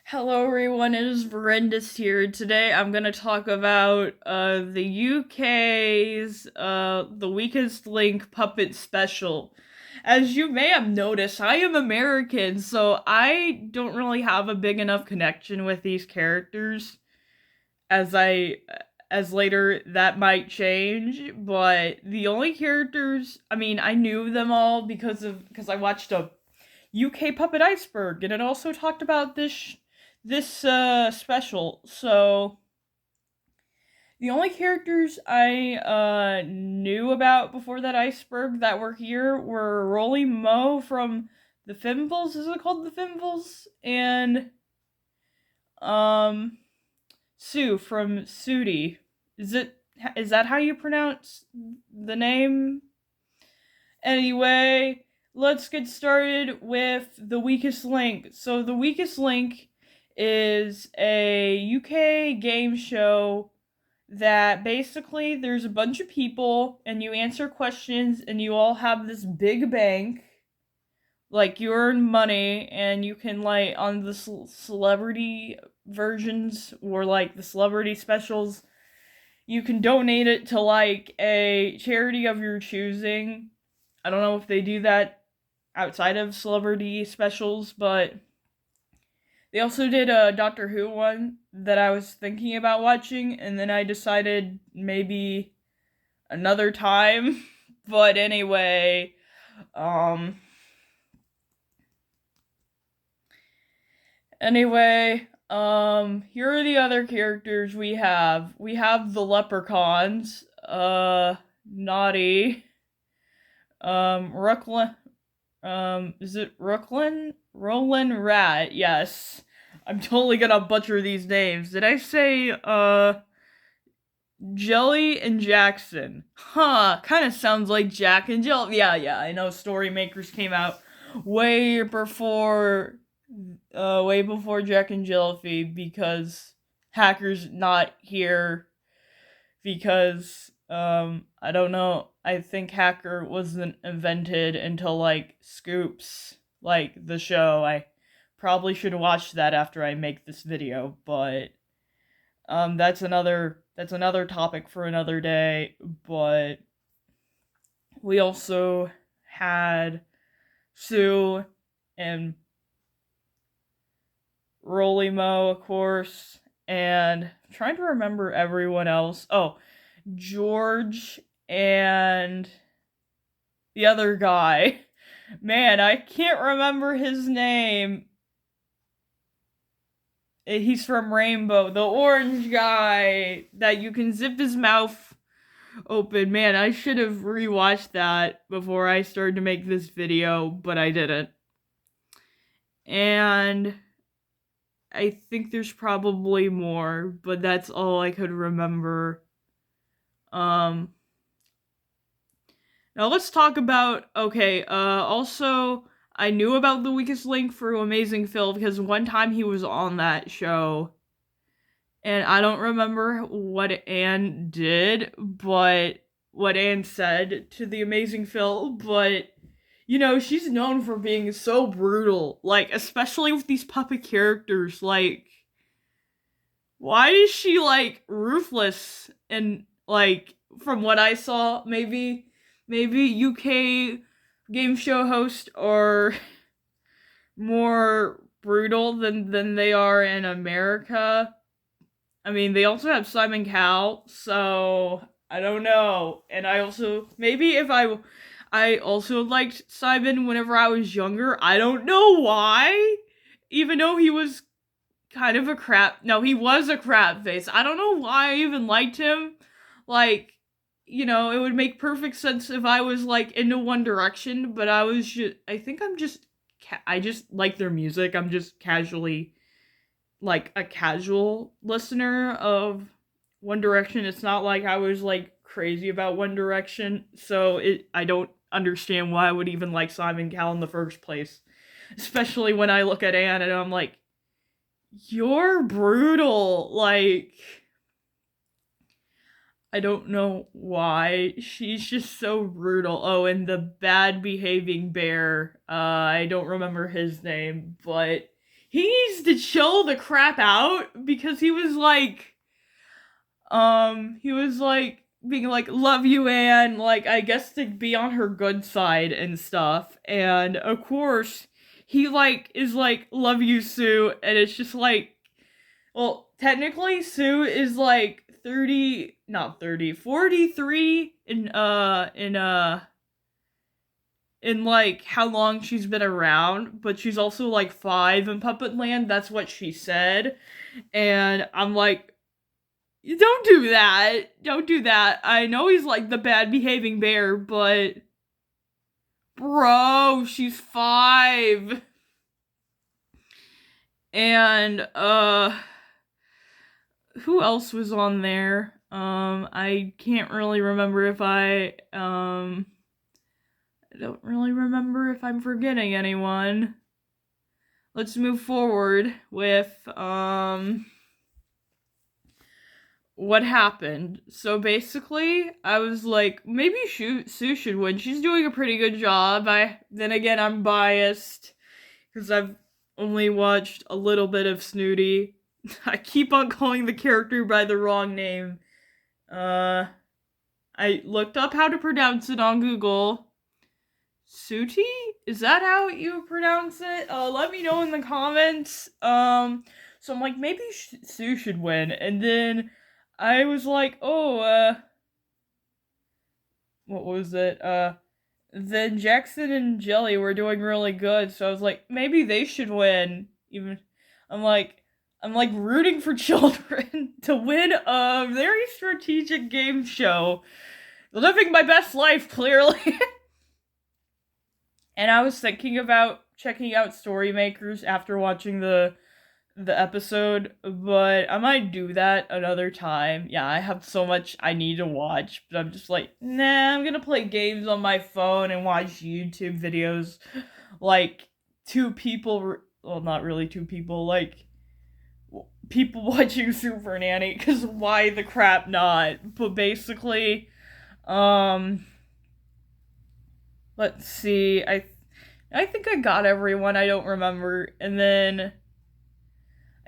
Hello everyone, it is Verendis here. Today I'm gonna talk about the UK's The Weakest Link puppet special. As you may have noticed, I am American, so I don't really have a big enough connection with these characters as as later that might change, but the only characters, I knew them all because I watched a UK Puppet Iceberg, and it also talked about this special. So the only characters I knew about before that iceberg that were here were Rolly Mo from the Fimbles. Is it called the Fimbles? And um Sue from Sudi. Is that how you pronounce the name? Anyway, let's get started with The Weakest Link. So, The Weakest Link is a UK game show that basically there's a bunch of people and you answer questions and you all have this big bank. Like, you earn money and you can, like, on the celebrity versions or, like, the celebrity specials, you can donate it to, like, a charity of your choosing. I don't know if they do that outside of celebrity specials, but they also did a Doctor Who one that I was thinking about watching, and then I decided maybe another time. But um, here are the other characters we have. We have the leprechauns, Naughty, Rucklin, is it Rooklyn? Roland Rat, yes. I'm totally gonna butcher these names. Did I say, Jelly and Jackson? Huh, kinda sounds like Jack and Jill. Yeah, I know Story Makers came out way before, way before Jack and Jillify because Hacker's not here because I don't know. I think Hacker wasn't invented until like Scoops, like the show. I probably should watch that after I make this video, but that's another topic for another day, but we also had Sue and Roly Mo, of course, and I'm trying to remember everyone else. Oh, George and the other guy. Man, I can't remember his name. He's from Rainbow, the orange guy that you can zip his mouth open. Man, I should have rewatched that before I started to make this video, but I didn't. And I think there's probably more, but that's all I could remember. Um Now let's talk about also I knew about The Weakest Link through Amazing Phil because one time he was on that show. And I don't remember what Anne did, but what Anne said to the Amazing Phil, but she's known for being so brutal, like especially with these puppet characters. Like, why is she like ruthless and like from what I saw, maybe UK game show hosts are more brutal than they are in America. I mean, they also have Simon Cowell, so I don't know. And I also maybe if I also liked Simon whenever I was younger. I don't know why. Even though he was kind of a crap. No, he was a crap face. I don't know why I even liked him. Like, it would make perfect sense if I was like into One Direction, but I think I just like their music. I'm just casually like a casual listener of One Direction. It's not like I was like crazy about One Direction, so I don't understand why I would even like Simon Cowell in the first place. Especially when I look at Anne and I'm like, you're brutal. Like, I don't know why. She's just so brutal. Oh, and the bad behaving bear. I don't remember his name, but he needs to chill the crap out because he was like being like, love you, Anne, like, I guess to be on her good side and stuff. And of course, he like is like, love you, Sue, and it's just like, well, technically, Sue is like 30, not 30, 43 in like how long she's been around, but she's also like 5 in Puppet Land. That's what she said. And I'm like, don't do that. Don't do that. I know he's like the bad behaving bear, but bro, she's 5. And who else was on there? I can't really remember if I don't really remember if I'm forgetting anyone. Let's move forward with what happened. So basically, I was like, maybe Sue should win. She's doing a pretty good job. Then again, I'm biased because I've only watched a little bit of Snooty. I keep on calling the character by the wrong name. I looked up how to pronounce it on Google. Suti? Is that how you pronounce it? Let me know in the comments. So I'm like, maybe Sue should win. And then I was like, what was it? Then Jackson and Jelly were doing really good, so I was like, maybe they should win. Even I'm like rooting for children to win a very strategic game show. Living my best life, clearly. And I was thinking about checking out Storymakers after watching the episode, but I might do that another time. Yeah, I have so much I need to watch, but I'm just like, nah, I'm gonna play games on my phone and watch YouTube videos like two people, well, not really two people, like people watching Super Nanny, because why the crap not? But basically, let's see, I think I got everyone, I don't remember, and then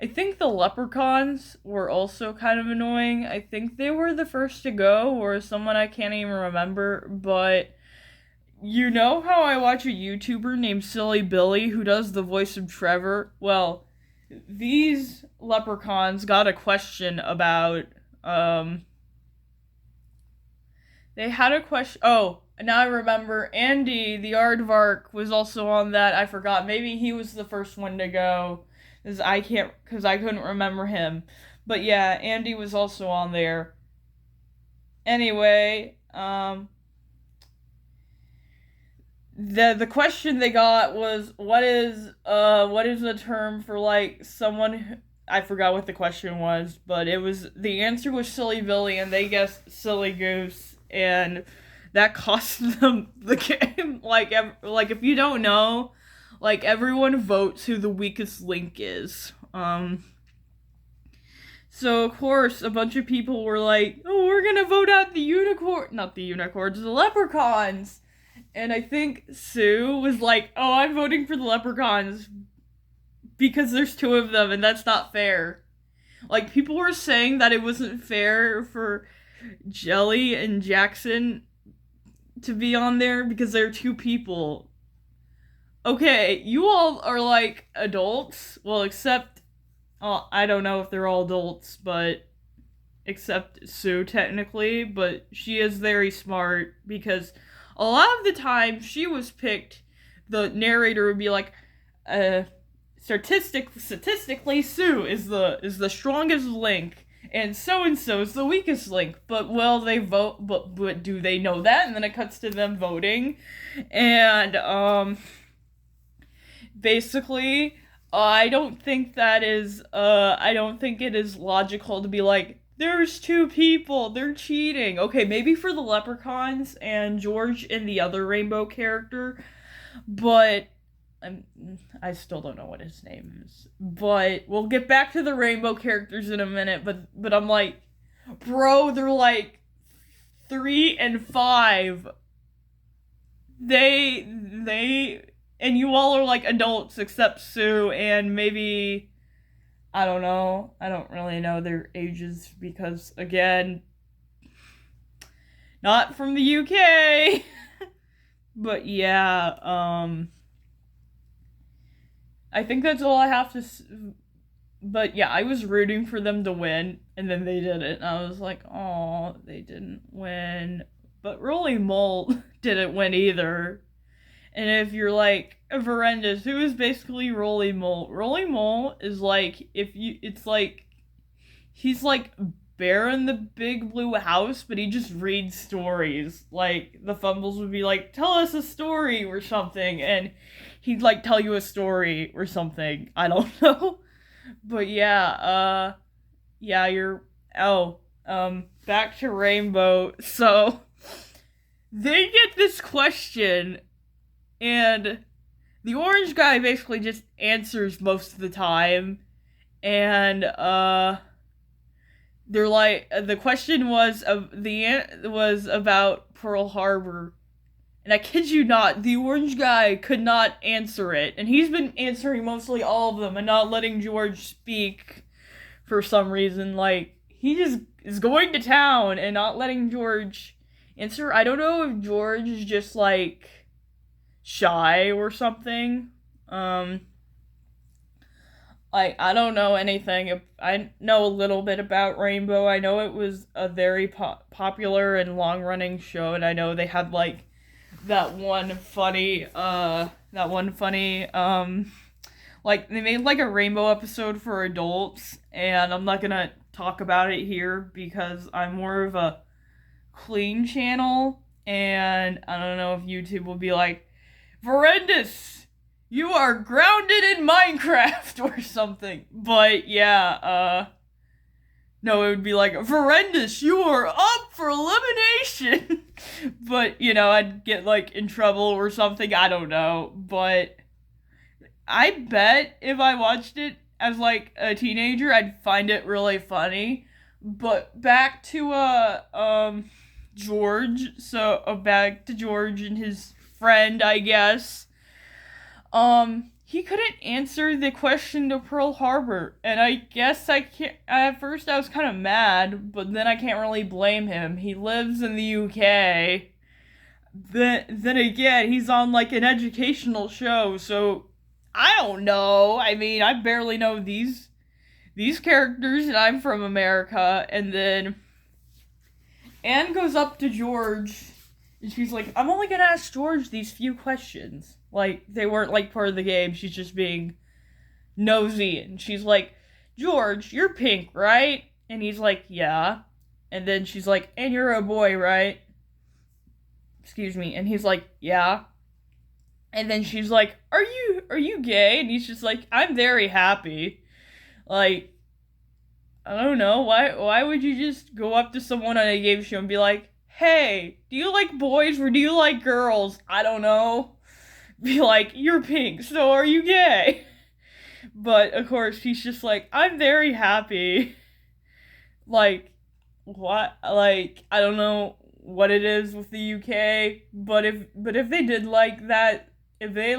I think the leprechauns were also kind of annoying. I think they were the first to go, or someone I can't even remember, but you know how I watch a YouTuber named Silly Billy who does the voice of Trevor? Well, these leprechauns got a question about, they had a question, oh, now I remember, Andy, the Aardvark, was also on that, I forgot, maybe he was the first one to go. Because I couldn't remember him. But yeah, Andy was also on there. Anyway, the question they got was, what is the term for like someone I forgot what the question was, but the answer was Silly Billy, and they guessed Silly Goose, and that cost them the game. Like if you don't know, like, everyone votes who the weakest link is. So of course, a bunch of people were like, oh, we're gonna vote out not the unicorns, the leprechauns. And I think Sue was like, oh, I'm voting for the leprechauns because there's 2 of them, and that's not fair. Like, people were saying that it wasn't fair for Jelly and Jackson to be on there because they're 2 people. Okay, you all are like adults. Well, except, I don't know if they're all adults, but except Sue technically, but she is very smart because a lot of the time she was picked, the narrator would be like, statistically Sue is the strongest link, and so is the weakest link. But will they vote? But do they know that? And then it cuts to them voting, and basically, I don't think it is logical to be like, there's 2 people, they're cheating. Okay, maybe for the leprechauns and George and the other rainbow character, but I still don't know what his name is. But we'll get back to the rainbow characters in a minute, but I'm like, bro, they're like 3 and 5. They and you all are like adults except Sue and maybe, I don't know. I don't really know their ages because, again, not from the UK. But yeah, I think that's all I have to. But yeah, I was rooting for them to win, and then they didn't. And I was like, oh, they didn't win. But Rolly Molt didn't win either. And if you're like Verendis, who is basically Rolly Molt? Rolly Molt is like it's like he's like Bear in the Big Blue House, but he just reads stories. Like the Fumbles would be like, "Tell us a story" or something, and he'd like tell you a story or something. I don't know, but yeah, you're back to Rainbow. So they get this question, and the orange guy basically just answers most of the time, and they're like, the question was was about Pearl Harbor, and I kid you not, the orange guy could not answer it, and he's been answering mostly all of them and not letting George speak for some reason. Like, he just is going to town and not letting George answer. I don't know if George is just like shy or something. I don't know anything. I know a little bit about Rainbow. I know it was a very popular and long-running show, and I know they had like that one funny like they made like a Rainbow episode for adults, and I'm not gonna talk about it here because I'm more of a clean channel, and I don't know if YouTube will be like, Verendis, you are grounded in Minecraft or something. But yeah, no, it would be like, Verendis, you are up for elimination. But, you know, I'd get like in trouble or something. I don't know. But I bet if I watched it as like a teenager, I'd find it really funny. But back to George. So back to George and his friend, I guess. He couldn't answer the question to Pearl Harbor, and I guess I can't. At first, I was kind of mad, but then I can't really blame him. He lives in the UK. Then again, he's on like an educational show, so I don't know. I mean, I barely know these characters, and I'm from America. And then Anne goes up to George, and she's like, "I'm only gonna ask George these few questions." Like, they weren't, like, part of the game. She's just being nosy. And she's like, "George, you're pink, right?" And he's like, "Yeah." And then she's like, "And you're a boy, right?" Excuse me. And he's like, "Yeah." And then she's like, are you gay?" And he's just like, "I'm very happy." Like, I don't know. Why would you just go up to someone on a game show and be like, "Hey, do you like boys or do you like girls?" I don't know. Be like, "You're pink, so are you gay?" But of course he's just like, "I'm very happy." Like, what? Like, I don't know what it is with the UK, but if they did like that, if they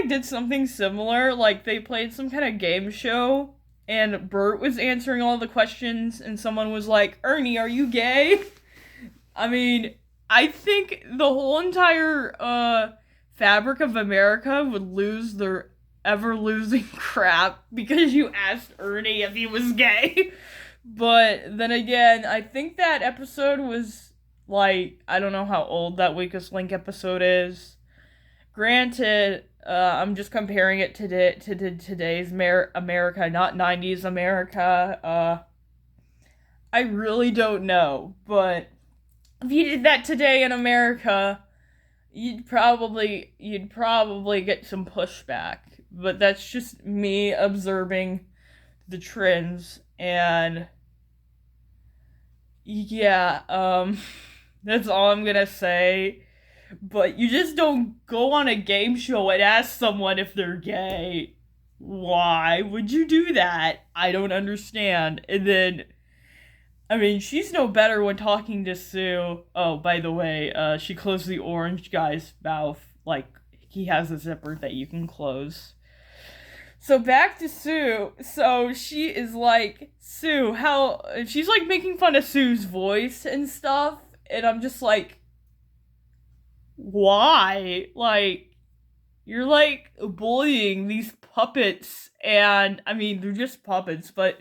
did something similar, like they played some kind of game show and Bert was answering all the questions and someone was like, "Ernie, are you gay?" I mean, I think the whole entire fabric of America would lose their ever-losing crap because you asked Ernie if he was gay. But then again, I think that episode was, like, I don't know how old that Weakest Link episode is. Granted, I'm just comparing it to today's America, not 90s America. I really don't know, but if you did that today in America, you'd probably get some pushback. But that's just me observing the trends, and yeah, that's all I'm gonna say. But you just don't go on a game show and ask someone if they're gay. Why would you do that? I don't understand. And then I mean, she's no better when talking to Sue. Oh, by the way, she closed the orange guy's mouth. Like, he has a zipper that you can close. So back to Sue. So she is like, Sue, how. She's like making fun of Sue's voice and stuff. And I'm just like, why? Like, you're like bullying these puppets. And I mean, they're just puppets, but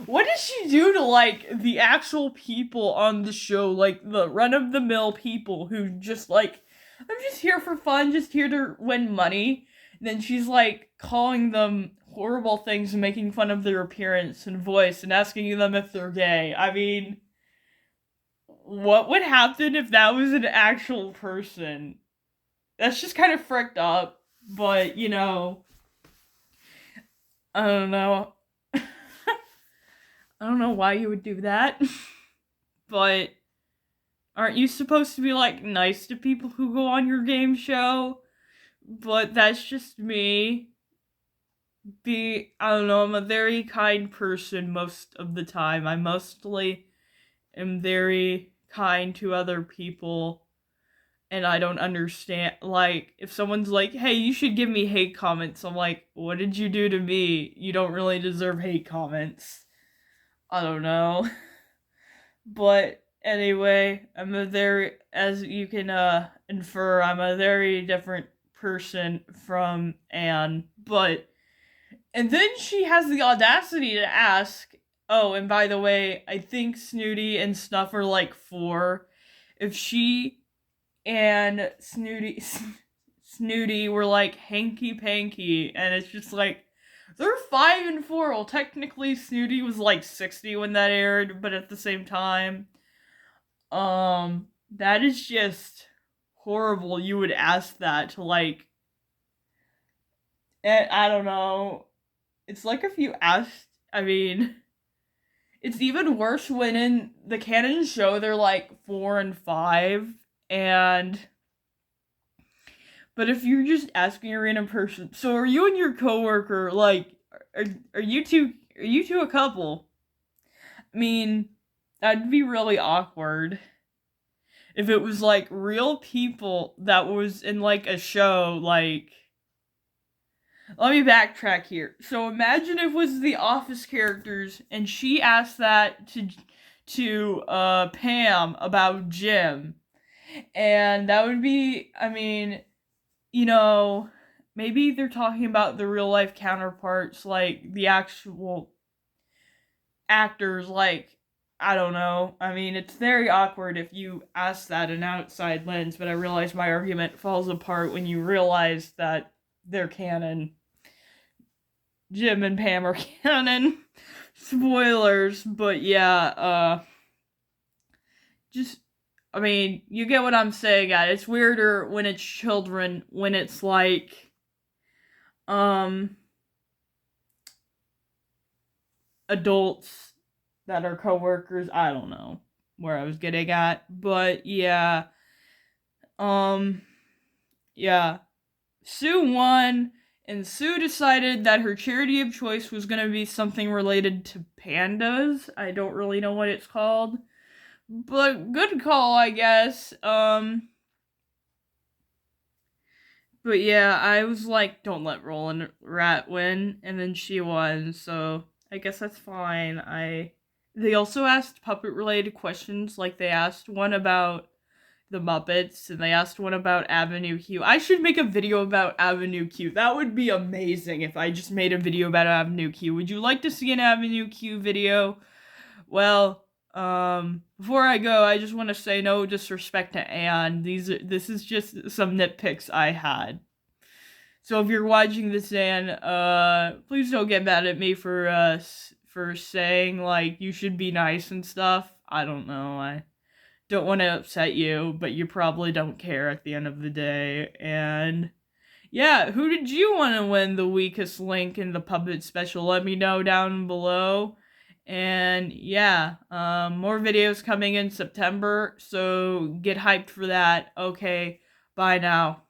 what does she do to like the actual people on the show, like the run of the mill people who just like, I'm just here for fun, just here to win money. And then she's like calling them horrible things and making fun of their appearance and voice and asking them if they're gay. I mean, what would happen if that was an actual person? That's just kind of fricked up, but you know, I don't know. I don't know why you would do that, but aren't you supposed to be like nice to people who go on your game show? But that's just me. I don't know, I'm a very kind person most of the time. I mostly am very kind to other people, and I don't understand. Like, if someone's like, hey, you should give me hate comments, I'm like, what did you do to me? You don't really deserve hate comments. I don't know. But anyway, as you can infer, I'm a very different person from Anne. And then she has the audacity to ask, oh, and by the way, I think Snooty and Snuff are like 4. If she and Snooty were like hanky panky, and it's just like, they're 5 and 4. Well, technically, Snooty was like 60 when that aired, but at the same time, that is just horrible. You would ask that to like, I don't know. It's like if you asked, I mean, it's even worse when in the canon show they're like 4 and 5, and but if you're just asking a random person, so are you and your coworker like, are you two a couple? I mean, that'd be really awkward if it was like real people that was in like a show. Like, let me backtrack here. So imagine if it was the Office characters and she asked that to Pam about Jim, and that would be, I mean, you know, maybe they're talking about the real life counterparts, like the actual actors, like, I don't know. I mean, it's very awkward if you ask that an outside lens, but I realize my argument falls apart when you realize that they're canon. Jim and Pam are canon. Spoilers, but yeah, just, I mean, you get what I'm saying, guys. It's weirder when it's children, when it's like, adults that are coworkers. I don't know where I was getting at, but yeah. Um, yeah. Sue won, and Sue decided that her charity of choice was gonna be something related to pandas. I don't really know what it's called, but good call, I guess. But yeah, I was like, don't let Roland Rat win, and then she won, so I guess that's fine. They also asked puppet related questions, like they asked one about the Muppets, and they asked one about Avenue Q. I should make a video about Avenue Q. That would be amazing if I just made a video about Avenue Q. Would you like to see an Avenue Q video? Well, before I go, I just want to say no disrespect to Anne. This is just some nitpicks I had. So if you're watching this, Anne, please don't get mad at me for saying like you should be nice and stuff. I don't know. I don't want to upset you, but you probably don't care at the end of the day. And yeah, who did you want to win the weakest link in the puppet special? Let me know down below. And yeah, more videos coming in September, so get hyped for that. Okay, bye now.